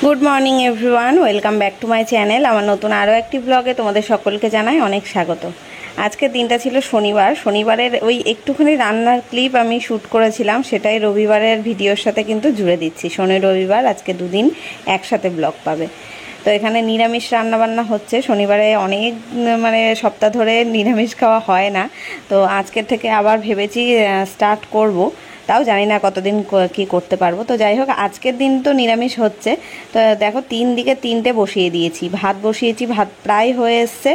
Good morning everyone, welcome back to my channel. আমার নতুন আরও একটি ব্লগে তোমাদের সকলকে জানাই অনেক স্বাগত। আজকের দিনটা ছিল শনিবার। শনিবারের ওই একটুখানি রান্নার ক্লিপ আমি শ্যুট করেছিলাম, সেটাই রবিবারের ভিডিওর সাথে কিন্তু জুড়ে দিচ্ছি। শনি রবিবার আজকে দুদিন একসাথে ব্লগ পাবে। তো এখানে নিরামিষ রান্নাবান্না হচ্ছে। শনিবারে অনেক সপ্তাহ ধরে নিরামিষ খাওয়া হয় না, তো আজকের থেকে আবার ভেবেছি স্টার্ট করব। তাও জানি না কতদিন কি করতে পারবো। তো যাই হোক, আজকের দিন তো নিরামিষ হচ্ছে। তো দেখো, তিনটে বসিয়ে দিয়েছি। ভাত বসিয়েছি, ভাত প্রায় হয়ে এসছে।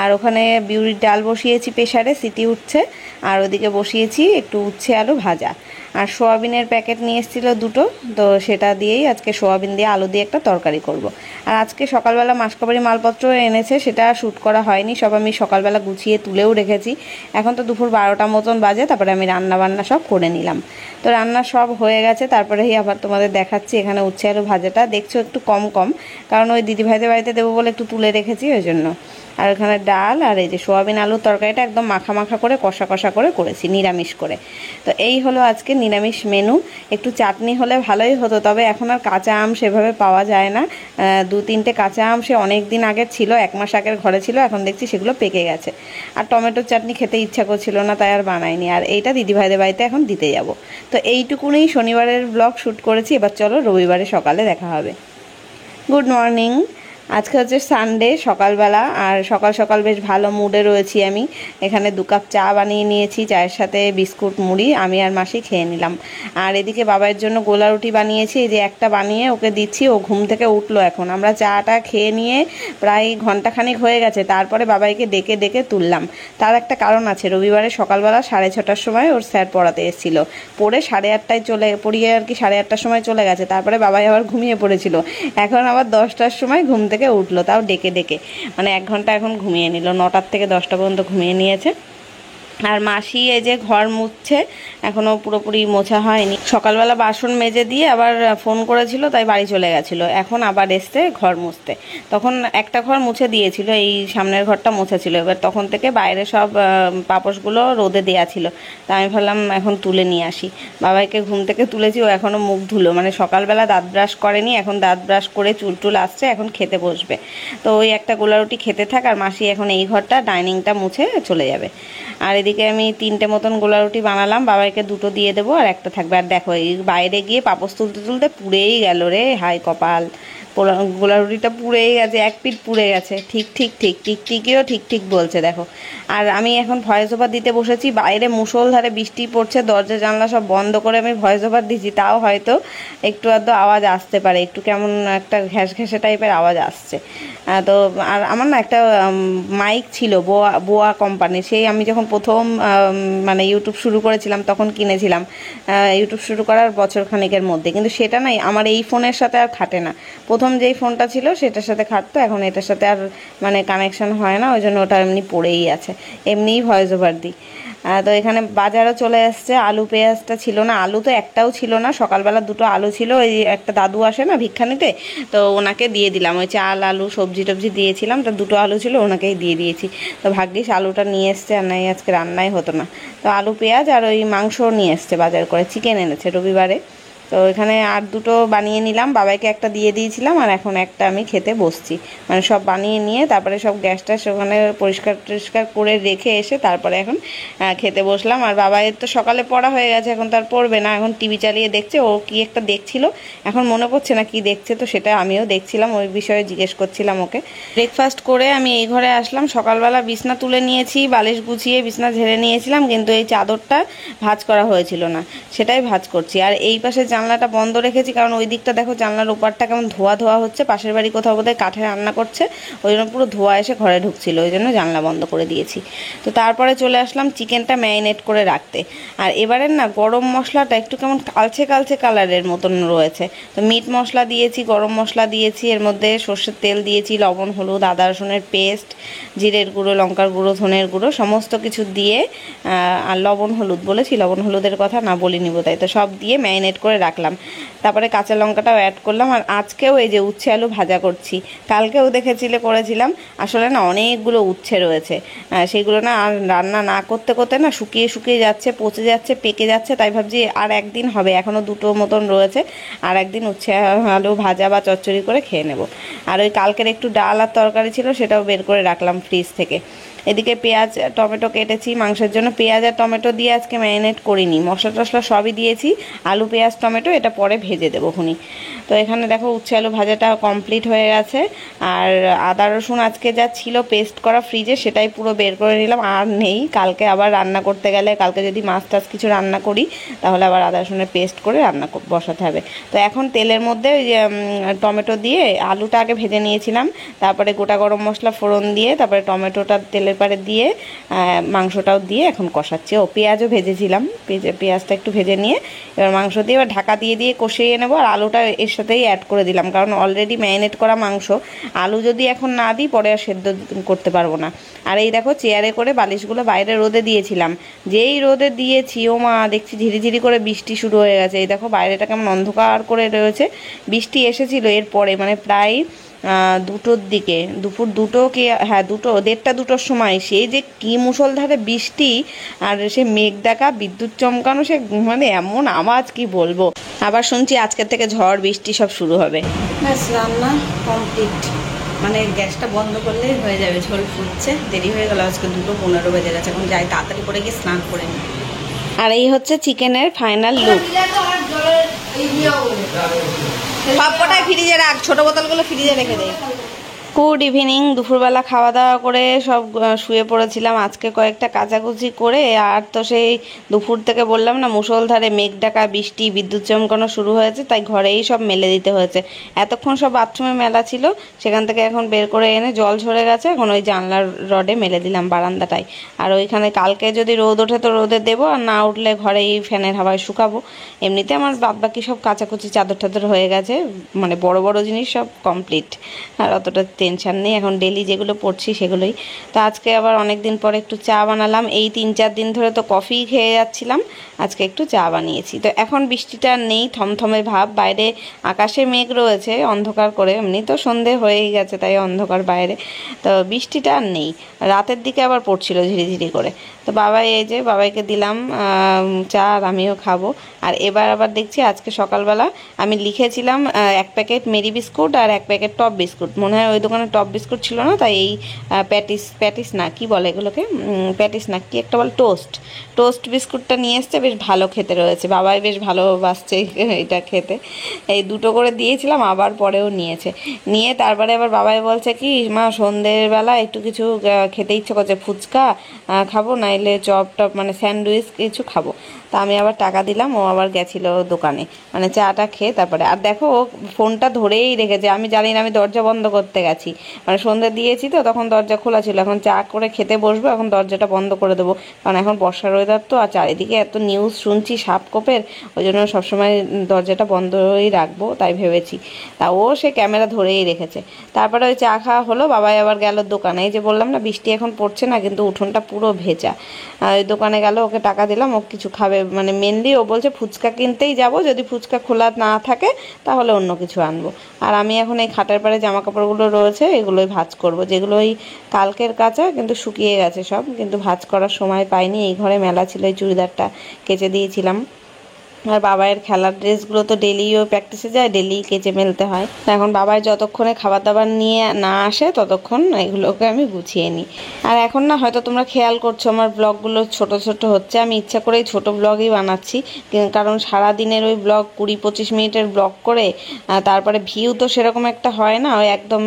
আর ওখানে বিউলির ডাল বসিয়েছি প্রেসারে, সিটি উঠছে। আর ওদিকে বসিয়েছি একটু উচ্ছে আলু ভাজা। আর সোয়াবিনের প্যাকেট নিয়ে এসেছিলো দুটো, তো সেটা দিয়েই আজকে সোয়াবিন দিয়ে আলু দিয়ে একটা তরকারি করব। আর আজকে সকালবেলা মাসকাবারি মালপত্র এনেছে, সেটা শ্যুট করা হয়নি। সব আমি সকালবেলা গুছিয়ে তুলেও রেখেছি। এখন তো দুপুর 12টা মতন বাজে, তারপরে আমি রান্নাবান্না সব করে নিলাম। তো রান্না সব হয়ে গেছে, তারপরেই আবার তোমাদের দেখাচ্ছি। এখানে উচ্ছে আলু ভাজাটা দেখছো একটু কম, কারণ ওই দিদিভাইদের বাড়িতে দেবো বলে একটু তুলে রেখেছি, ওই জন্য। আর ওখানে ডাল আর এই যে সোয়াবিন আলুর তরকারিটা একদম মাখা মাখা করে কষা কষা করে করেছি, নিরামিষ করে। তো এই হলো আজকে নিরামিষ মেনু। একটু চাটনি হলে ভালোই হতো, তবে এখন আর কাঁচা আম সেভাবে পাওয়া যায় না। 2-3টে কাঁচা আম সে অনেক দিন আগের ছিল, 1 মাস আগের ঘরে ছিল, এখন দেখছি সেগুলো পেকে গেছে। আর টমেটোর চাটনি খেতে ইচ্ছা করছিল না, তাই আর বানাইনি। আর এইটা দিদিভাইদের বাড়িতে এখন দিতে যাব। তো এইটুকুনই শনিবারের ব্লগ শ্যুট করেছি। এবার চলো রবিবারে সকালে দেখা হবে। Good morning. আজকে হচ্ছে সানডে সকালবেলা, আর সকাল সকাল বেশ ভালো মুডে রয়েছি আমি। এখানে 2 কাপ চা বানিয়ে নিয়েছি, চায়ের সাথে বিস্কুট মুড়ি আমি আর মাসি খেয়ে নিলাম। আর এদিকে বাবার জন্য গোলা রুটি বানিয়েছি, এই যে একটা বানিয়ে ওকে দিচ্ছি। ও ঘুম থেকে উঠলো এখন। আমরা চাটা খেয়ে নিয়ে প্রায় ঘন্টাখানিক হয়ে গেছে, তারপরে বাবাইকে ডেকে ডেকে তুললাম। তার একটা কারণ আছে। রবিবারে সকালবেলা 6:30টার সময় ওর স্যার পড়াতে এসেছিল, পড়ে 8:30টায় পড়িয়ে আর কি 8:30টার সময় চলে গেছে। তারপরে বাবাই আবার ঘুমিয়ে পড়েছিল। এখন আবার 10টার সময় ঘুম থেকে উঠলো, তাও ডেকে ডেকে। 1 ঘন্টা এখন ঘুমিয়ে নিল। 9টার থেকে 10টা পর্যন্ত ঘুমিয়ে নিয়েছে। আর মাসি এই যে ঘর মুছছে, এখনও পুরোপুরি মোছা হয়নি। সকালবেলা বাসন মেজে দিয়ে আবার ফোন করেছিল, তাই বাড়ি চলে গেছিলো। এখন আবার এসছে ঘর মুছতে। তখন একটা ঘর মুছে দিয়েছিল, এই সামনের ঘরটা মোছা ছিল। এবার তখন থেকে বাইরে সব পাপোশগুলো রোদে দেওয়া ছিল, তা আমি ভাবলাম এখন তুলে নিয়ে আসি। বাবাইকে ঘুম থেকে তুলেছি, ও এখনও মুখ ধুলো। সকালবেলা দাঁত ব্রাশ করেনি, এখন দাঁত ব্রাশ করে চুল টুল আসছে, এখন খেতে বসবে। তো ওই একটা গোলা রুটি খেতে থাক, আর মাসি এখন এই ঘরটা ডাইনিংটা মুছে চলে যাবে। আর এদিকে আমি 3টে মতন গোলা রুটি বানালাম, বাবাইকে 2টো দিয়ে দেবো, আর একটা থাকবে। আর দেখো, এই বাইরে গিয়ে পাপোশ তুলতে তুলতে পুড়েই গেল রে, হাই কপাল। গোলা রুটিটা পুড়েই গেছে, 1 পিঠ পুড়ে গেছে। ঠিক ঠিক ঠিক টিকটিকিও ঠিক ঠিক বলছে, দেখো। আর আমি এখন ভয়েস ওভার দিতে বসেছি। বাইরে মুষলধারে বৃষ্টি পড়ছে, দরজা জানলা সব বন্ধ করে আমি ভয়েস ওভার দিচ্ছি। তাও হয়তো একটু আধটু আওয়াজ আসতে পারে, একটু কেমন একটা ঘ্যাস ঘ্যাসে টাইপের আওয়াজ আসছে। তো আর আমার না একটা মাইক ছিল বোয়া কোম্পানি, সেই আমি যখন প্রথম ইউটিউব শুরু করেছিলাম তখন কিনেছিলাম, ইউটিউব শুরু করার বছরখানেকের মধ্যে। কিন্তু সেটা নাই, আমার এই ফোনের সাথে আর খাটে না। প্রথম যেই ফোনটা ছিল সেটার সাথে খাটতো, এখন এটার সাথে আর কানেকশন হয় না, ওই জন্য ওটা এমনি পড়েই আছে। এমনিই ভয়েস ওভার দিই। তো এখানে বাজারও চলে আসছে। আলু পেঁয়াজটা ছিল না, আলু তো একটাও ছিল না। সকালবেলা 2টো আলু ছিল, ওই একটা দাদু আসে না ভিক্ষা নিতে, তো ওনাকে দিয়ে দিলাম। ওই চাল আলু সবজি টবজি দিয়েছিলাম, তো 2টো আলু ছিল, ওনাকেই দিয়ে দিয়েছি। তো ভাগ্যিস আলুটা নিয়ে এসছে, আর নাই আজকে রান্নাই হতো না। তো আলু পেঁয়াজ আর ওই মাংস নিয়ে এসছে বাজার করে, চিকেন এনেছে রবিবারে। তো এখানে আর 2টো বানিয়ে নিলাম, বাবাইকে একটা দিয়ে দিয়েছিলাম, আর এখন একটা আমি খেতে বসছি। সব বানিয়ে নিয়ে তারপরে সব গ্যাসটা ওখানে পরিষ্কার টরিষ্কার করে রেখে এসে তারপরে এখন খেতে বসলাম। আর বাবাইয়ের তো সকালে পড়া হয়ে গেছে, এখন তার পড়বে না, এখন টিভি চালিয়ে দেখছে। ও কি একটা দেখছিল, এখন মনে পড়ছে না কি দেখছে, তো সেটা আমিও দেখছিলাম, ওই বিষয়ে জিজ্ঞেস করছিলাম ওকে। ব্রেকফাস্ট করে আমি এই ঘরে আসলাম। সকালবেলা বিছনা তুলে নিয়েছি, বালিশ গুছিয়ে বিছনা ঝেড়ে নিয়েছিলাম, কিন্তু এই চাদরটা ভাঁজ করা হয়েছিল না, সেটাই ভাঁজ করছি। আর এই পাশে জানলাটা বন্ধ রেখেছি, কারণ ওই দিকটা দেখো জানলার ওপারটা কেমন ধোয়া ধোয়া হচ্ছে। পাশের বাড়ি কোথাও বোধহয় কাঠে রান্না করছে, ওই জন্য পুরো ধোয়া এসে ঘরে ঢুকছিল, ওই জন্য জানলা বন্ধ করে দিয়েছি। তো তারপরে চলে আসলাম চিকেনটা ম্যারিনেট করে রাখতে। আর এবারের না গরম মশলাটা একটু কেমন কালচে কালচে কালারের মতন রয়েছে। তো মিট মশলা দিয়েছি, গরম মশলা দিয়েছি, এর মধ্যে সর্ষের তেল দিয়েছি, লবণ হলুদ আদা রসুনের পেস্ট, জিরের গুঁড়ো লঙ্কার গুঁড়ো ধনের গুঁড়ো সমস্ত কিছু দিয়ে, আর লবণ হলুদ বলেছি, লবণ হলুদের কথা না বলিনি বোধহয়। তো সব দিয়ে ম্যারিনেট করে রাখলাম। তারপরে কাঁচা লঙ্কাটাও অ্যাড করলাম। আর আজকেও এই যে উচ্ছে আলু ভাজা করছি, কালকেও দেখেছিলে করেছিলাম। আসলে না অনেকগুলো উচ্ছে রয়েছে, সেগুলো না আর রান্না না করতে করতে না শুকিয়ে শুকিয়ে যাচ্ছে, পচে যাচ্ছে, পেকে যাচ্ছে। তাই ভাবছি আর একদিন হবে, এখনও দুটো মতন রয়েছে, আর একদিন উচ্ছে আলু ভাজা বা চচ্চড়ি করে খেয়ে নেব। আর ওই কালকের একটু ডাল আর তরকারি ছিল, সেটাও বের করে রাখলাম ফ্রিজ থেকে। এদিকে পেঁয়াজ টমেটো কেটেছি মাংসের জন্য। পেঁয়াজ আর টমেটো দিয়ে আজকে ম্যারিনেট করিনি, মশলা টশলা সবই দিয়েছি। আলু পেঁয়াজ টমেটো এটা পরে ভেজে দেবো খুনি। তো এখানে দেখো উচ্ছে আলু ভাজাটা কমপ্লিট হয়ে গেছে। আর আদা রসুন আজকে যা ছিল পেস্ট করা ফ্রিজে, সেটাই পুরো বের করে নিলাম, আর নেই। কালকে আবার রান্না করতে গেলে, কালকে যদি মাছ টাছ কিছু রান্না করি, তাহলে আবার আদা রসুনের পেস্ট করে রান্না বসাতে হবে। তো এখন তেলের মধ্যে ওই যে টমেটো দিয়ে আলুটা আগে ভেজে নিয়েছিলাম, তারপরে গোটা গরম মশলা ফোড়ন দিয়ে, তারপরে টমেটোটা তেলের পারে দিয়ে মাংসটাও দিয়ে এখন কষাচ্ছি। ও পেঁয়াজও ভেজেছিলাম, পেঁয়াজটা একটু ভেজে নিয়ে এবার মাংস দিয়ে এবার ঢাকা দিয়ে দিয়ে কষিয়ে নেবো। আর আলুটা এর সাথেই অ্যাড করে দিলাম, কারণ অলরেডি ম্যারিনেট করা মাংস, আলু যদি এখন না দিই পরে আর সেদ্ধ করতে পারবো না। আর এই দেখো চেয়ারে করে বালিশগুলো বাইরে রোদে দিয়েছিলাম, যেই রোদে দিয়েছি ও মা দেখছি ঝিরিঝিরি করে বৃষ্টি শুরু হয়ে গেছে। এই দেখো বাইরেটা কেমন অন্ধকার করে রয়েছে। বৃষ্টি এসেছিল এরপরে, মানে প্রায় দুটোর দিকে, দুপুর দুটো কি, হ্যাঁ দুটো, দেড়টা দুটোর সময়। সেই যে কী মুষলধারে বৃষ্টি, আর সে মেঘ ডাকা, বিদ্যুৎ চমকানো, সে মানে এমন আওয়াজ কি বলবো। আবার শুনছি আজকের থেকে ঝড় বৃষ্টি সব শুরু হবে। ব্যাস রান্না কমপ্লিট, মানে গ্যাসটা বন্ধ করলেই হয়ে যাবে। ঝোল ফুটছে, দেরি হয়ে গেল, আজকে 2:15 বেজে গেছে। এখন যাই তাড়াতাড়ি করে গিয়ে স্নান করে নিই। আর এই হচ্ছে চিকেনের ফাইনাল লুক। সব কটাই ফ্রিজে রাখ, ছোটো বোতলগুলো ফ্রিজে রেখে দে। Good evening. দুপুরবেলা খাওয়া দাওয়া করে সব শুয়ে পড়েছিলাম। আজকে কয়েকটা কাচাকুচি করে, আর তো সেই দুপুর থেকে বললাম না মুষলধারে মেঘ ডাকা বৃষ্টি, বিদ্যুৎ চমকানো শুরু হয়েছে, তাই ঘরেই সব মেলে দিতে হয়েছে। এতক্ষণ সব বাথরুমে মেলা ছিল, সেখান থেকে এখন বের করে এনে জল ঝরে গেছে, এখন ওই জানলার রডে মেলে দিলাম বারান্দাটায়। আর ওইখানে কালকে যদি রোদ ওঠে তো রোদে দেবো, আর না উঠলে ঘরেই ফ্যানের হাওয়ায় শুকাবো। এমনিতে আমার বাদবাকি সব কাচাকুচি চাদর টাদর হয়ে গেছে, মানে বড় বড় জিনিস সব কমপ্লিট, আর অতটা টেনশান নেই। এখন ডেলি যেগুলো পড়ছি সেগুলোই। তো আজকে আবার অনেক দিন পরে একটু চা বানালাম। এই 3-4 দিন ধরে তো কফি খেয়ে যাচ্ছিলাম, আজকে একটু চা বানিয়েছি। তো এখন বৃষ্টিটা নেই, থমথমে ভাব। বাইরে আকাশে মেঘ রয়েছে অন্ধকার করে, এমনি তো সন্ধে হয়েই গেছে তাই অন্ধকার বাইরে, তো বৃষ্টিটা আর নেই। রাতের দিকে আবার পড়ছিল ঝিরিঝিরি করে। তো বাবাই, এই যে বাবাইকে দিলাম চা, আর আমিও খাবো। আর এবার আবার দেখছি আজকে সকালবেলা আমি লিখেছিলাম 1 প্যাকেট মেরি বিস্কুট আর 1 প্যাকেট টপ বিস্কুট। মনে হয় ওই দোকানে টপ বিস্কুট ছিল না, তাই এই প্যাটিস না কি বলে এগুলোকে, প্যাটিস না কি একটা বলে, টোস্ট বিস্কুটটা নিয়ে এসছে। বেশ ভালো খেতে রয়েছে, বাবাই বেশ ভালোবাসছে এটা খেতে। এই দুটো করে দিয়েছিলাম, আবার পরেও নিয়ে তারপরে আবার বাবাই বলছে কি মা সন্ধ্যের বেলা একটু কিছু খেতে ইচ্ছে করছে, ফুচকা খাবো, নাইলে চপ টপ মানে স্যান্ডউইচ কিছু খাবো। তা আমি আবার টাকা দিলাম, ও আবার গেছিল দোকানে, মানে চাটা খেয়ে তারপরে। আর দেখো ও ফোনটা ধরেই রেখেছে, আমি জানি না আমি দরজা বন্ধ করতে গেছি, মানে সন্ধ্যে দিয়েছি তো তখন দরজা খোলা ছিল। এখন চা করে খেতে বসবো, এখন দরজাটা বন্ধ করে দেবো, কারণ এখন বর্ষার ওয়েদার তো, আর চারিদিকে এত নিউজ শুনছি সাপকোপের, ওই জন্য সবসময় দরজাটা বন্ধই রাখবো তাই ভেবেছি। তা ও সে ক্যামেরা ধরেই রেখেছে। তারপরে ওই চা খাওয়া হলো, বাবাই আবার গেল দোকানে। এই যে বললাম না বৃষ্টি এখন পড়ছে না, কিন্তু উঠোনটা পুরো ভেজা। ওই দোকানে গেল, ওকে টাকা দিলাম, ও কিছু খাবে, মানে মেনলি ও বলছে ফুচকা কিনতেই যাব, যদি ফুচকা খোলা না থাকে তাহলে অন্য কিছু আনবো। আর আমি এখন এই খাটের পাড়ে জামা কাপড়গুলো রয়েছে এগুলোই ভাঁজ করব, যেগুলো ওই কালকের কাচা কিন্তু শুকিয়ে গেছে সব, কিন্তু ভাঁজ করার সময় পাইনি। এই ঘরে মেলা ছিল, এই চুড়িদারটা কেচে দিয়েছিলাম। আর বাবাইয়ের খেলার ড্রেসগুলো তো ডেলিও প্র্যাকটিসে যায়, ডেলি কেচে মেলতে হয়। এখন বাবাই যতক্ষণে খাবার দাবার নিয়ে না আসে ততক্ষণ এগুলোকে আমি গুছিয়ে নিই। আর এখন না হয়তো তোমরা খেয়াল করছো আমার ব্লগগুলো ছোট ছোট হচ্ছে, আমি ইচ্ছা করেই ছোট ব্লগই বানাচ্ছি, কারণ সারা দিনের ওই ব্লগ 20-25 মিনিটের ব্লগ করে তারপরে ভিউ তো সেরকম একটা হয় না, ওই একদম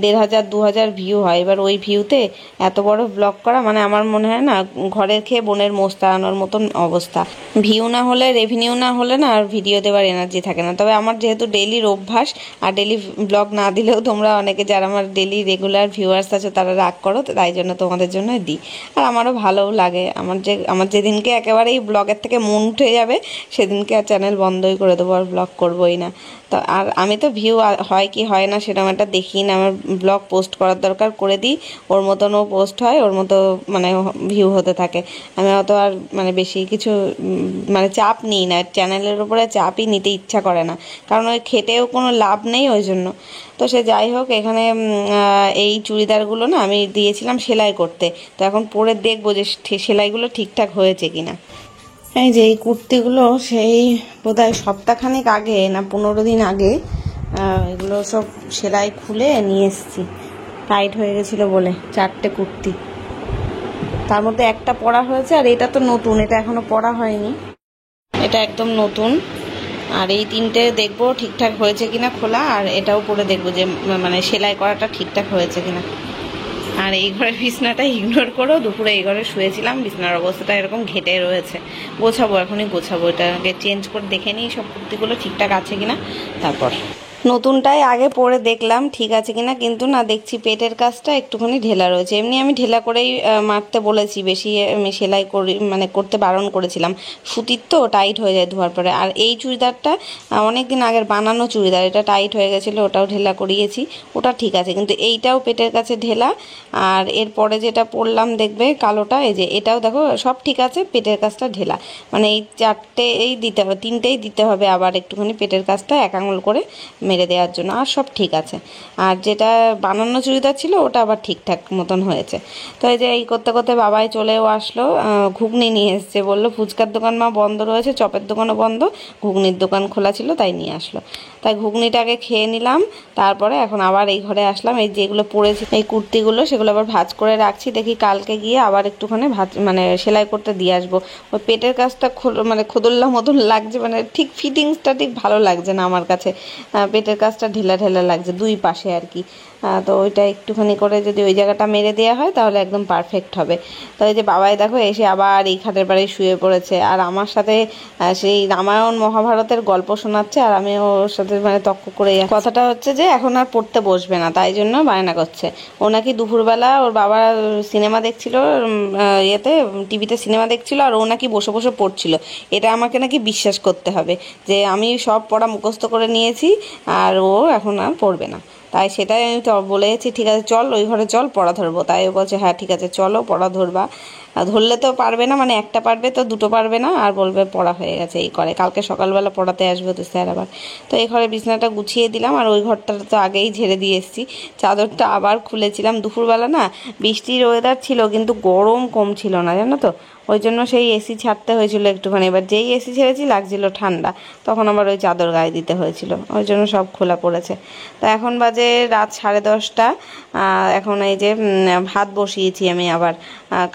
1500-2000 ভিউ হয়। এবার ওই ভিউতে এত বড় ব্লগ করা, মানে আমার মনে হয় না ঘরের খেয়ে বোনের মোষ তাড়ানোর মতন অবস্থা। ভিউ না হলে, রেভিনিউ না হলে না আর ভিডিও দেওয়ার এনার্জি থাকে না। তবে আমার যেহেতু ডেলির অভ্যাস, আর ডেলি ব্লগ না দিলেও তোমরা অনেকে যারা আমার ডেলি রেগুলার ভিউয়ার্স আছে তারা রাগ করো, তাই জন্য তোমাদের জন্য দিই। আর আমারও ভালোও লাগে। আমার যেদিনকে একেবারেই ব্লগের থেকে মন উঠে যাবে সেদিনকে আর চ্যানেল বন্ধই করে দেবো, আর ব্লগ করবোই না। তো আর আমি তো ভিউ হয় কি হয় না সেরকম একটা দেখি না, আমার ব্লগ পোস্ট করার দরকার করে দিই, ওর মতনও পোস্ট হয়, ওর মতো মানে ভিউ হতে থাকে। আমি অত আর মানে বেশি কিছু মানে চাপ নিই না, চ্যানেলের উপরে চাপই নিতে ইচ্ছা করে না, কারণ ওই খেটেও কোনো লাভ নেই ওই জন্য। তো সে যাই হোক, এখানে এই চুড়িদারগুলো না আমি দিয়েছিলাম সেলাই করতে, তো এখন পরে দেখবো যে সেলাইগুলো ঠিকঠাক হয়েছে কিনা। এই যে এই কুর্তিগুলো সেই বোধহয় সপ্তাহখানেক আগে না 15 দিন আগে এগুলো সব সেলাই খুলে নিয়ে এসেছি, টাইট হয়ে গেছিলো বলে। 4টে কুর্তি, তার মধ্যে একটা পরা হয়েছে, আর এটা তো নতুন, এটা এখনো পরা হয়নি, এটা একদম নতুন। আর এই 3টে দেখবো ঠিকঠাক হয়েছে কিনা খোলা, আর এটাও পরে দেখবো যে মানে সেলাই করাটা ঠিকঠাক হয়েছে কিনা। আর এই ঘরের বিছনাটা ইগনোর করো, দুপুরে এই ঘরে শুয়েছিলাম, বিছনার অবস্থাটা এরকম ঘেটে রয়েছে, গোছাবো, এখনই গোছাবো, এটাকে চেঞ্জ করে দেখে নিই সব কুর্তিগুলো ঠিকঠাক আছে কিনা। তারপর নতুনটাই আগে পরে দেখলাম ঠিক আছে কিনা, কিন্তু না দেখছি পেটের কাজটা একটুখানি ঢেলা রয়েছে। এমনি আমি ঢেলা করেই মারতে বলেছি, বেশি আমি সেলাই করি মানে করতে বারণ করেছিলাম, সুতির তো টাইট হয়ে যায় ধোয়ার পরে। আর এই চুড়িদারটা অনেক দিন আগের বানানো চুড়িদার, এটা টাইট হয়ে গেছিলো, ওটাও ঢেলা করিয়েছি, ওটা ঠিক আছে, কিন্তু এইটাও পেটের কাছে ঢেলা। আর এরপরে যেটা পরলাম দেখবে কালোটা, এই যে এটাও দেখো সব ঠিক আছে, পেটের কাজটা ঢেলা, মানে এই 4টে এই দিতে হবে, 3টেই দিতে হবে আবার একটুখানি পেটের কাজটা 1 আঙুল করে মেরে দেওয়ার জন্য, আর সব ঠিক আছে। আর যেটা বানানো চুড়িদার ছিল ওটা আবার ঠিকঠাক মতন হয়েছে। তো এই যে এই করতে করতে বাবাই চলেও আসলো, ঘুগনি নিয়ে এসছে, বললো ফুচকার দোকান মা বন্ধ রয়েছে, চপের দোকানও বন্ধ, ঘুগনির দোকান খোলা ছিল তাই নিয়ে আসলো। তাই ঘুগনিটাকে খেয়ে নিলাম, তারপরে এখন আবার এই ঘরে আসলাম। এই যেগুলো পরেছি এই কুর্তিগুলো সেগুলো আবার ভাঁজ করে রাখছি, দেখি কালকে গিয়ে আবার একটুখানি ভাঁজ মানে সেলাই করতে দিয়ে আসবো। ওই পেটের কাজটা মানে খোদল্লা মতন লাগছে, মানে ঠিক ফিটিংসটা ঠিক ভালো লাগছে না আমার কাছে, পেটের কাজটা ঢিলা ঢেলা লাগছে 2 পাশে আর কি। তো ওইটা একটুখানি করে যদি ওই জায়গাটা মেরে দেওয়া হয় তাহলে একদম পারফেক্ট হবে। তো এই যে বাবাই দেখো এসে আবার এই খাটের বাড়ি শুয়ে পড়েছে, আর আমার সাথে সেই রামায়ণ মহাভারতের গল্প শোনাচ্ছে, আর আমি ওর সাথে মানে তক্ক করে কথাটা হচ্ছে যে এখন আর পড়তে বসবে না, তাই জন্য বায়না করছে। ও নাকি দুপুরবেলা ওর বাবা সিনেমা দেখছিল, ইয়েতে টিভিতে সিনেমা দেখছিল, আর ও নাকি বসে বসে পড়ছিল। এটা আমাকে নাকি বিশ্বাস করতে হবে যে আমি সব পড়া মুখস্থ করে নিয়েছি, আর ও এখন আর পড়বে না। তাই সেটাই আমি তো বলেছি, ঠিক আছে চল ওই ঘরে চল পড়া ধরবো। তাই ও বলছে হ্যাঁ ঠিক আছে চলো পড়া ধরবা। ধরলে তো পারবে না, মানে একটা পারবে তো 2টো পারবে না, আর বলবে পড়া হয়ে গেছে। এই করে কালকে সকালবেলা পড়াতে আসবে তো স্যার আবার। তো এই ঘরে বিছানাটা গুছিয়ে দিলাম, আর ওই ঘরটা তো আগেই ঝেড়ে দিয়ে এসেছি, চাদরটা আবার খুলেছিলাম। দুপুরবেলা না বৃষ্টির ওয়েদার ছিল, কিন্তু গরম কম ছিল না জানো তো, ওই জন্য সেই এসি ছাড়তে হয়েছিল একটুখানি। এবার যেই এসি ছেড়েছি লাগছিল ঠান্ডা, তখন আবার ওই চাদর গায়ে দিতে হয়েছিল, ওই জন্য সব খোলা পড়েছে। তো এখন বাজে রাত 10:30। এখন এই যে ভাত বসিয়েছি আমি আবার,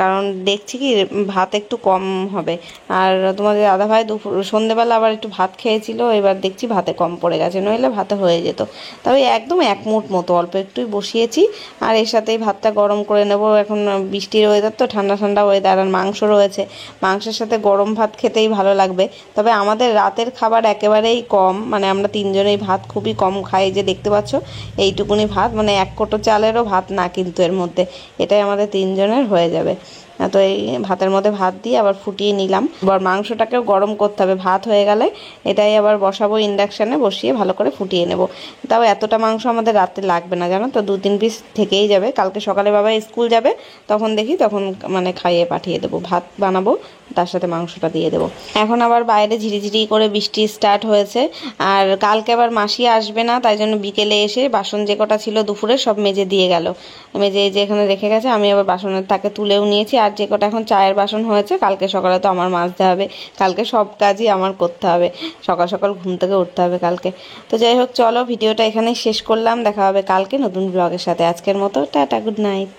কারণ দেখছি কি ভাত একটু কম হবে। আর তোমাদের দাদাভাই সন্ধেবেলা আবার একটু ভাত খেয়েছিল, এবার দেখছি ভাতে কম পড়ে গেছে, নইলে ভাতে হয়ে যেত। তবে একদম 1 মুঠ মতো অল্প একটুই বসিয়েছি, আর এর সাথেই ভাতটা গরম করে নেব। এখন বৃষ্টির ওয়েদার তো, ঠান্ডা ঠান্ডা ওয়েদার, আর মাংস রয়েছে, মাংসের সাথে গরম ভাত খেতেই ভালো লাগবে। তবে আমাদের রাতের খাবার একেবারেই কম, মানে আমরা 3জনেই ভাত খুবই কম খাই, যে দেখতে পাচ্ছ এইটুকুনি ভাত, মানে 1 কোটো চালেরও ভাত না কিন্তু এর মধ্যে, এটাই আমাদের 3জনের হয়ে যাবে। তো এই ভাতের মধ্যে ভাত দিয়ে আবার ফুটিয়ে নিলাম, আবার মাংসটাকেও গরম করতে হবে। ভাত হয়ে গেলে এটাই আবার বসাবো ইন্ডাকশানে, বসিয়ে ভালো করে ফুটিয়ে নেব। তাও এতটা মাংস আমাদের রাতে লাগবে না জানো তো, 2-3 পিস থেকেই যাবে। কালকে সকালে বাবা স্কুল যাবে, তখন দেখি তখন মানে খাইয়ে পাঠিয়ে দেবো, ভাত বানাবো তার সাথে মাংসটা দিয়ে দেবো। এখন আবার বাইরে ঝিরিঝিরি করে বৃষ্টি স্টার্ট হয়েছে, আর কালকে আবার মাসি আসবে না, তাই জন্য বিকেলে এসে বাসন যে কটা ছিল দুপুরে সব মেজে দিয়ে গেল, মেজে যে এখানে রেখে গেছে, আমি আবার বাসনের তাকে তুলেও নিয়েছি। আর যে কটা এখন চায়ের বাসন হয়েছে, কালকে সকালে তো আমার মাজতে হবে, কালকে সব কাজই আমার করতে হবে, সকাল সকাল ঘুম থেকে উঠতে হবে কালকে। তো যাই হোক চলো ভিডিওটা এখানেই শেষ করলাম, দেখা হবে কালকে নতুন ব্লগের সাথে। আজকের মতো টাটা, গুড নাইট।